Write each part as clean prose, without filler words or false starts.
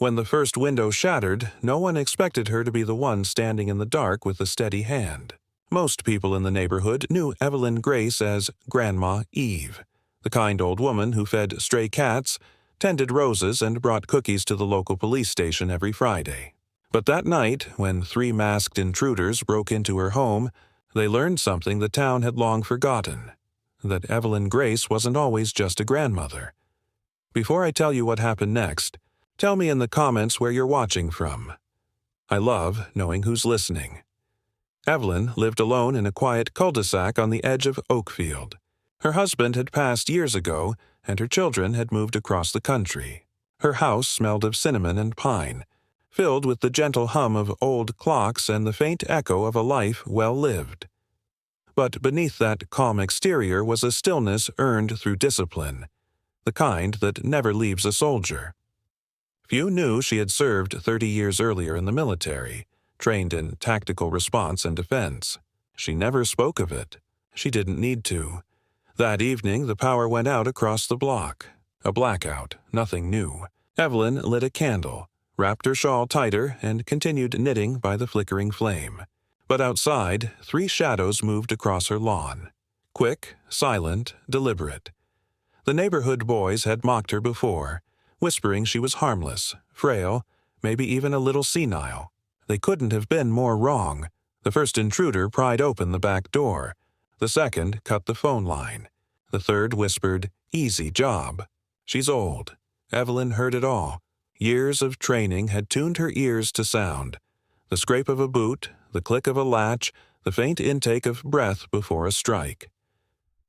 When the first window shattered, no one expected her to be the one standing in the dark with a steady hand. Most people in the neighborhood knew Evelyn Grace as Grandma Eve, the kind old woman who fed stray cats, tended roses, and brought cookies to the local police station every Friday. But that night, when 3 masked intruders broke into her home, they learned something the town had long forgotten: that Evelyn Grace wasn't always just a grandmother. Before I tell you what happened next, tell me in the comments where you're watching from. I love knowing who's listening. Evelyn lived alone in a quiet cul-de-sac on the edge of Oakfield. Her husband had passed years ago, and her children had moved across the country. Her house smelled of cinnamon and pine, filled with the gentle hum of old clocks and the faint echo of a life well lived. But beneath that calm exterior was a stillness earned through discipline, the kind that never leaves a soldier. Few knew she had served 30 years earlier in the military, trained in tactical response and defense. She never spoke of it. She didn't need to. That evening, the power went out across the block. A blackout, nothing new. Evelyn lit a candle, wrapped her shawl tighter, and continued knitting by the flickering flame. But outside, 3 shadows moved across her lawn. Quick, silent, deliberate. The neighborhood boys had mocked her before, whispering she was harmless, frail, maybe even a little senile. They couldn't have been more wrong. The first intruder pried open the back door. The second cut the phone line. The third whispered, "Easy job." She's old. Evelyn heard it all. Years of training had tuned her ears to sound. The scrape of a boot, the click of a latch, the faint intake of breath before a strike.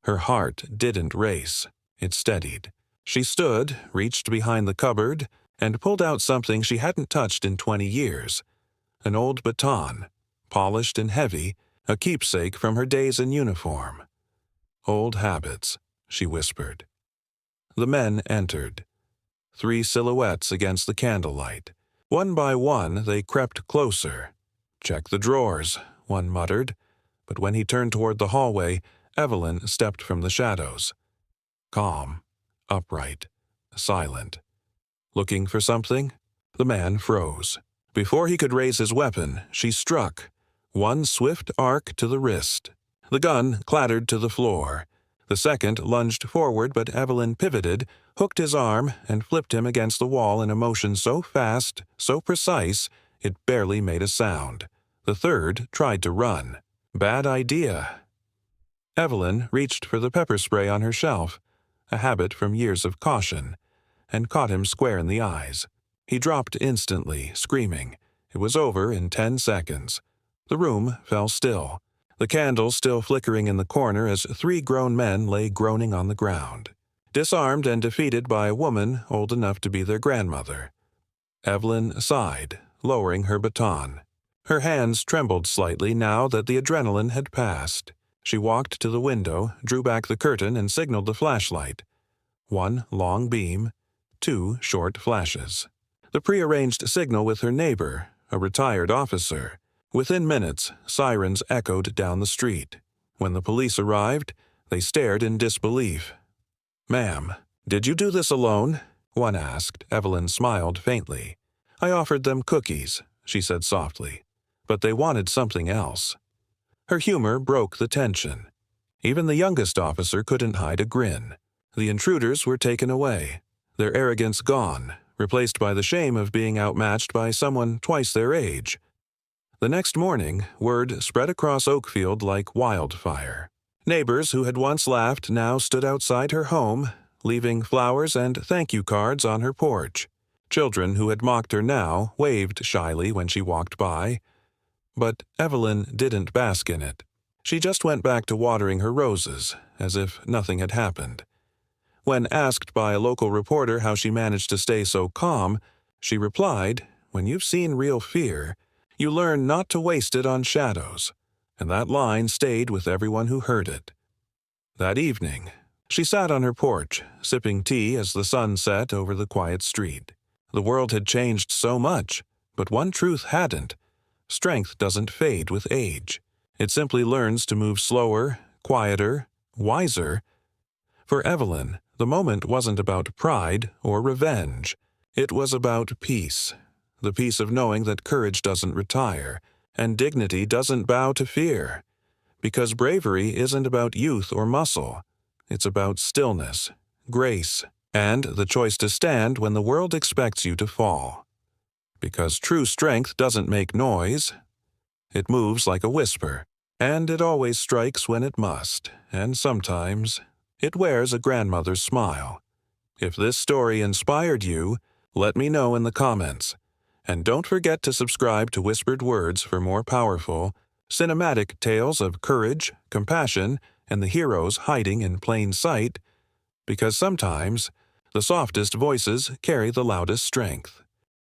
Her heart didn't race. It steadied. She stood, reached behind the cupboard, and pulled out something she hadn't touched in 20 years. An old baton, polished and heavy, a keepsake from her days in uniform. "Old habits," she whispered. The men entered. 3 silhouettes against the candlelight. One by one, they crept closer. "Check the drawers," one muttered, but when he turned toward the hallway, Evelyn stepped from the shadows. Calm, upright, silent. "Looking for something?" The man froze. Before he could raise his weapon, she struck. One swift arc to the wrist. The gun clattered to the floor. The second lunged forward, but Evelyn pivoted, hooked his arm, and flipped him against the wall in a motion so fast, so precise, it barely made a sound. The third tried to run. Bad idea. Evelyn reached for the pepper spray on her shelf, a habit from years of caution, and caught him square in the eyes. He dropped instantly, screaming. It was over in 10 seconds. The room fell still, the candle still flickering in the corner as 3 grown men lay groaning on the ground, disarmed and defeated by a woman old enough to be their grandmother. Evelyn sighed, lowering her baton. Her hands trembled slightly now that the adrenaline had passed. She walked to the window, drew back the curtain, and signaled the flashlight. 1 long beam, 2 short flashes. The prearranged signal with her neighbor, a retired officer. Within minutes, sirens echoed down the street. When the police arrived, they stared in disbelief. "Ma'am, did you do this alone?" one asked. Evelyn smiled faintly. "I offered them cookies," she said softly, "but they wanted something else." Her humor broke the tension. Even the youngest officer couldn't hide a grin. The intruders were taken away, their arrogance gone, replaced by the shame of being outmatched by someone twice their age. The next morning, word spread across Oakfield like wildfire. Neighbors who had once laughed now stood outside her home, leaving flowers and thank-you cards on her porch. Children who had mocked her now waved shyly when she walked by. But Evelyn didn't bask in it. She just went back to watering her roses, as if nothing had happened. When asked by a local reporter how she managed to stay so calm, she replied, "When you've seen real fear, you learn not to waste it on shadows." And that line stayed with everyone who heard it. That evening, she sat on her porch, sipping tea as the sun set over the quiet street. The world had changed so much, but one truth hadn't. Strength doesn't fade with age. It simply learns to move slower, quieter, wiser. For Evelyn, the moment wasn't about pride or revenge. It was about peace, the peace of knowing that courage doesn't retire, and dignity doesn't bow to fear. Because bravery isn't about youth or muscle. It's about stillness, grace, and the choice to stand when the world expects you to fall. Because true strength doesn't make noise. It moves like a whisper, and it always strikes when it must, and sometimes it wears a grandmother's smile. If this story inspired you, let me know in the comments. And don't forget to subscribe to Whispered Words for more powerful, cinematic tales of courage, compassion, and the heroes hiding in plain sight, because sometimes the softest voices carry the loudest strength.